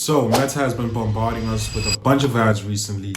So Meta has been bombarding us with a bunch of ads recently,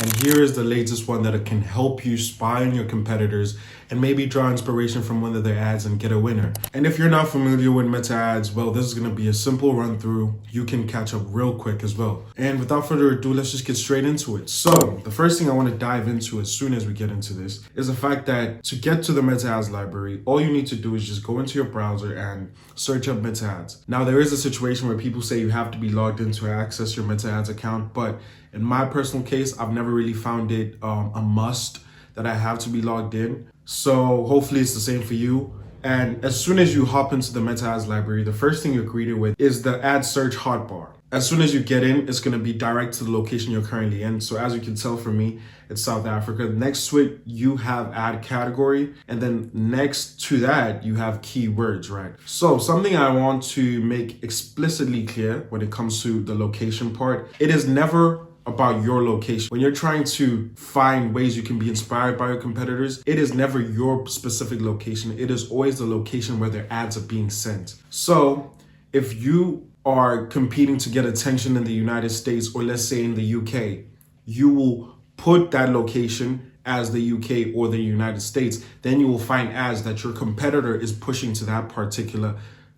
and here is the latest one that can help you spy on your competitors and maybe draw inspiration from one of their ads and get a winner. And if you're not familiar with Meta ads, well, this is going to be a simple run through. You can catch up real quick as well. And without further ado, let's just get straight into it. So the first thing I want to dive into as soon as we get into this is the fact that to get to the Meta ads library, all you need to do is just go into your browser and search up Meta ads. Now, there is a situation where people say you have to be logged in to access your Meta ads account, but in my personal case, I've never really found it a must that I have to be logged in. So hopefully it's the same for you. And as soon as you hop into the Meta ads library, the first thing you're greeted with is the ad search hotbar. As soon as you get in, it's going to be direct to the location you're currently in. So as you can tell from me, it's South Africa. Next to it, you have ad category. And then next to that, you have keywords, right? So something I want to make explicitly clear when it comes to the location part, it is never about your location. When you're trying to find ways you can be inspired by your competitors, it is never your specific location. It is always the location where their ads are being sent. So if you are competing to get attention in the United States, or let's say in the UK, you will put that location as the UK or the United States. Then you will find ads that your competitor is pushing to that particular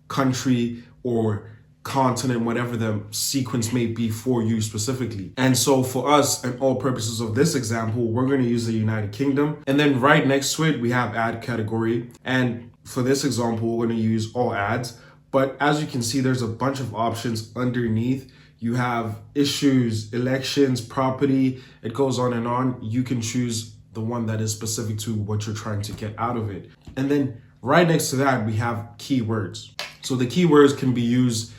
country or continent, whatever the sequence may be for you specifically. And so for us, and all purposes of this example, we're going to use the United Kingdom. And then right next to it, we have ad category. And for this example, we're going to use all ads. But as you can see, there's a bunch of options underneath. You have issues, elections, property, it goes on and on. You can choose the one that is specific to what you're trying to get out of it. And then right next to that, we have keywords. So the keywords can be used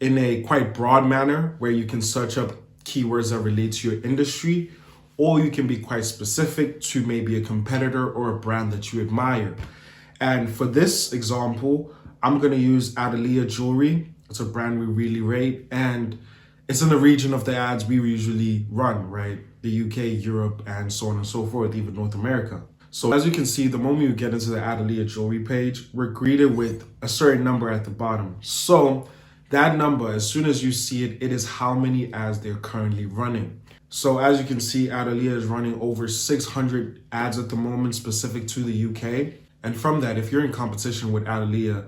in a quite broad manner where you can search up keywords that relate to your industry, or you can be quite specific to maybe a competitor or a brand that you admire. And for this example, I'm gonna use Adalia Jewelry. It's a brand we really rate, and it's in the region of the ads we usually run, right? The UK, Europe, and so on and so forth, even North America. So as you can see, the moment you get into the Adalia Jewelry page, we're greeted with a certain number at the bottom. So that number, as soon as you see it, it is how many ads they're currently running. So as you can see, Adalia is running over 600 ads at the moment specific to the UK. And from that, if you're in competition with Adalia,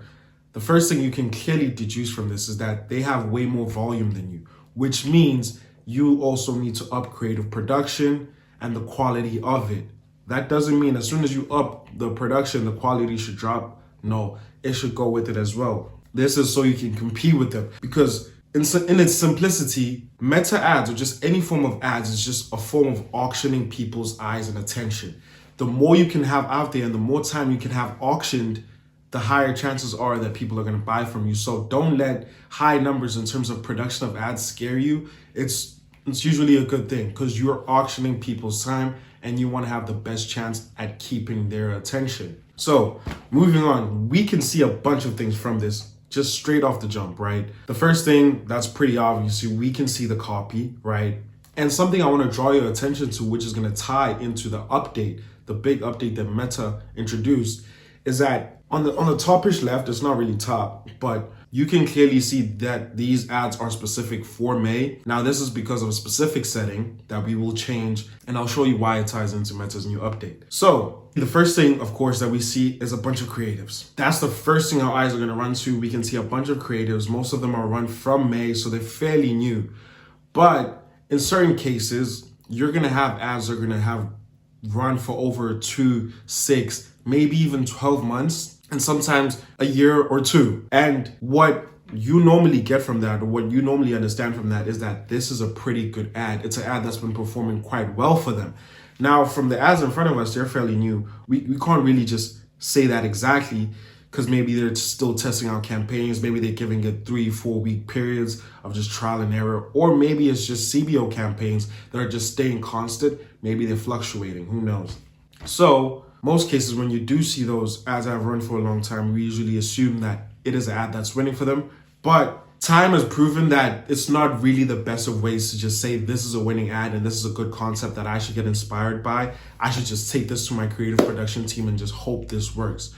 the first thing you can clearly deduce from this is that they have way more volume than you, which means you also need to upgrade the production and the quality of it. That doesn't mean as soon as you up the production, the quality should drop. No, it should go with it as well. This is so you can compete with them, because in its simplicity, Meta ads, or just any form of ads, is just a form of auctioning people's eyes and attention. The more you can have out there and the more time you can have auctioned, the higher chances are that people are going to buy from you. So don't let high numbers in terms of production of ads scare you. It's usually a good thing, because you're auctioning people's time and you want to have the best chance at keeping their attention. So moving on, we can see a bunch of things from this just straight off the jump, right? The first thing that's pretty obvious, we can see the copy, right? And something I want to draw your attention to, which is going to tie into the update, the big update that Meta introduced, is that on the topish left, it's not really top, but you can clearly see that these ads are specific for May. Now, this is because of a specific setting that we will change, and I'll show you why it ties into Meta's new update. So the first thing, of course, that we see is a bunch of creatives. That's the first thing our eyes are going to run to. We can see a bunch of creatives. Most of them are run from May, so they're fairly new. But in certain cases, you're going to have ads that are going to have run for over 2, 6, maybe even 12 months. And sometimes a year or two. And what you normally get from that, or what you normally understand from that, is that this is a pretty good ad. It's an ad that's been performing quite well for them. Now, from the ads in front of us, they're fairly new. We can't really just say that exactly, because maybe they're still testing out campaigns. Maybe they're giving it 3-4 week periods of just trial and error. Or maybe it's just CBO campaigns that are just staying constant. Maybe they're fluctuating. Who knows? So most cases, when you do see those ads that have run for a long time, we usually assume that it is an ad that's winning for them. But time has proven that it's not really the best of ways to just say this is a winning ad and this is a good concept that I should get inspired by. I should just take this to my creative production team and just hope this works.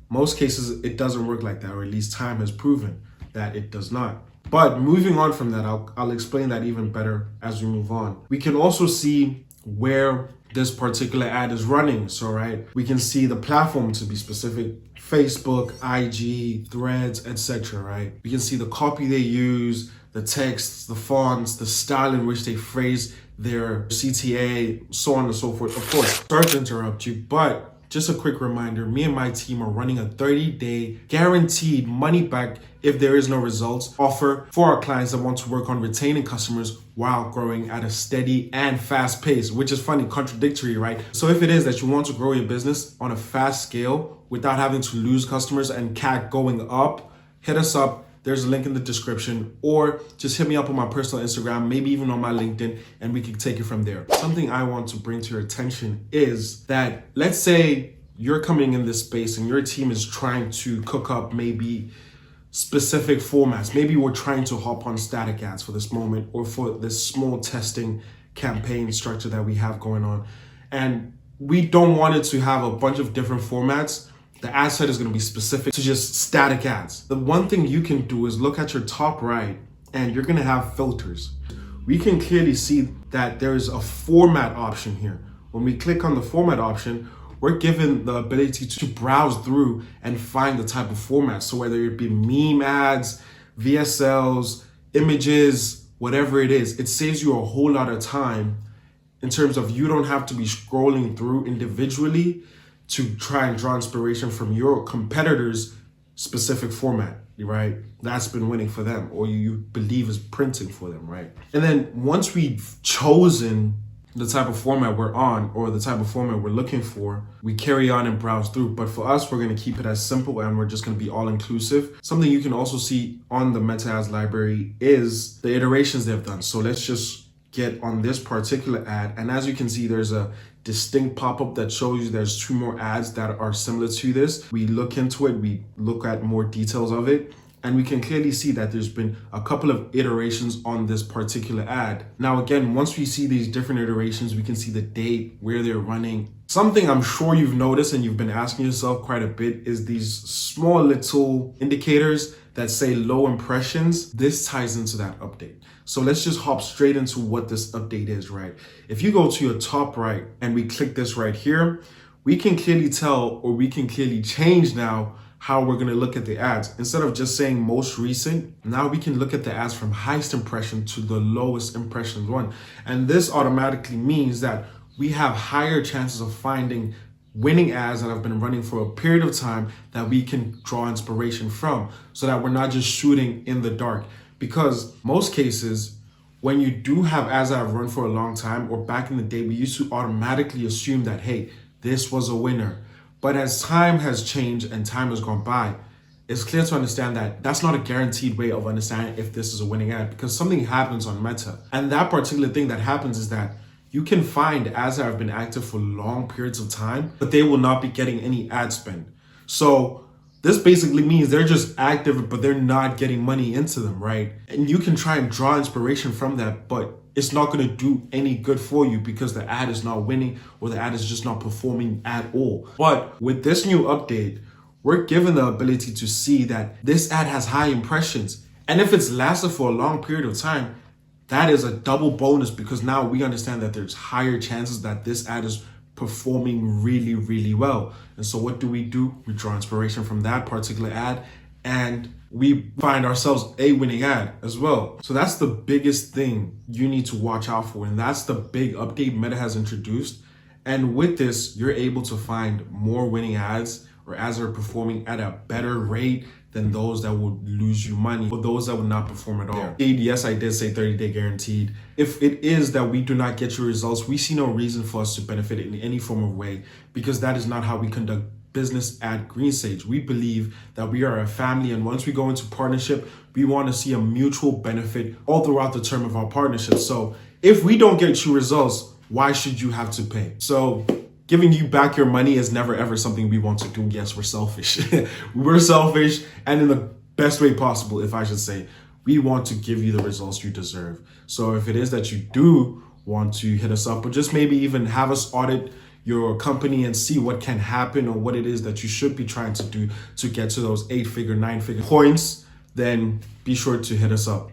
Most cases, it doesn't work like that, or at least time has proven that it does not. But moving on from that, I'll explain that even better as we move on. We can also see where this particular ad is running. So, right, we can see the platform to be specific: Facebook, IG, Threads, etc. Right? We can see the copy they use, the texts, the fonts, the style in which they phrase their CTA, so on and so forth. Of course, sorry to interrupt you, but just a quick reminder, me and my team are running a 30-day guaranteed money back if there is no results offer for our clients that want to work on retaining customers while growing at a steady and fast pace, which is funny, contradictory, right? So if it is that you want to grow your business on a fast scale without having to lose customers and CAC going up, hit us up. There's a link in the description, or just hit me up on my personal Instagram, maybe even on my LinkedIn, and we can take it from there. Something I want to bring to your attention is that, let's say you're coming in this space and your team is trying to cook up maybe specific formats. Maybe we're trying to hop on static ads for this moment, or for this small testing campaign structure that we have going on. And we don't want it to have a bunch of different formats. The ad set is going to be specific to just static ads. The one thing you can do is look at your top right, and you're going to have filters. We can clearly see that there is a format option here. When we click on the format option, we're given the ability to browse through and find the type of format. So whether it be meme ads, VSLs, images, whatever it is, it saves you a whole lot of time in terms of you don't have to be scrolling through individually to try and draw inspiration from your competitors' specific format, right? That's been winning for them, or you believe is printing for them, right? And then once we've chosen the type of format we're on, or the type of format we're looking for, we carry on and browse through. But for us, we're going to keep it as simple, and we're just going to be all inclusive. Something you can also see on the meta ads library is the iterations they've done. So let's just get on this particular ad, and as you can see, there's a distinct pop-up that shows you there's 2 more ads that are similar to this. We look into it, we look at more details of it, and we can clearly see that there's been a couple of iterations on this particular ad. Now again, once we see these different iterations, we can see the date, where they're running. Something I'm sure you've noticed and you've been asking yourself quite a bit is these small little indicators that say low impressions. This ties into that update. So let's just hop straight into what this update is, right? If you go to your top right and we click this right here, we can clearly tell, or we can clearly change now how we're going to look at the ads. Instead of just saying most recent, now we can look at the ads from highest impression to the lowest impressions one. And this automatically means that we have higher chances of finding winning ads that have been running for a period of time that we can draw inspiration from, so that we're not just shooting in the dark. Because most cases, when you do have ads that have run for a long time, or back in the day, we used to automatically assume that, hey, this was a winner. But as time has changed and time has gone by, it's clear to understand that that's not a guaranteed way of understanding if this is a winning ad, because something happens on Meta. And that particular thing that happens is that you can find ads that have been active for long periods of time, but they will not be getting any ad spend. So this basically means they're just active, but they're not getting money into them, right? And you can try and draw inspiration from that, but it's not going to do any good for you because the ad is not winning, or the ad is just not performing at all. But with this new update, we're given the ability to see that this ad has high impressions. And if it's lasted for a long period of time, that is a double bonus, because now we understand that there's higher chances that this ad is performing really, really well. And so what do? We draw inspiration from that particular ad, and we find ourselves a winning ad as well. So that's the biggest thing you need to watch out for. And that's the big update Meta has introduced. And with this, you're able to find more winning ads, or ads that are performing at a better rate than those that would lose you money, or those that would not perform at all. Yes, I did say 30-day guaranteed. If it is that we do not get your results, we see no reason for us to benefit in any form of way, because that is not how we conduct business at Greensage. We believe that we are a family, and once we go into partnership, we want to see a mutual benefit all throughout the term of our partnership. So if we don't get you results, why should you have to pay? So giving you back your money is never ever something we want to do. Yes, we're selfish. We're selfish, and in the best way possible, if I should say. We want to give you the results you deserve. So if it is that you do want to hit us up, or just maybe even have us audit your company and see what can happen, or what it is that you should be trying to do to get to those 8-figure, 9-figure points, then be sure to hit us up.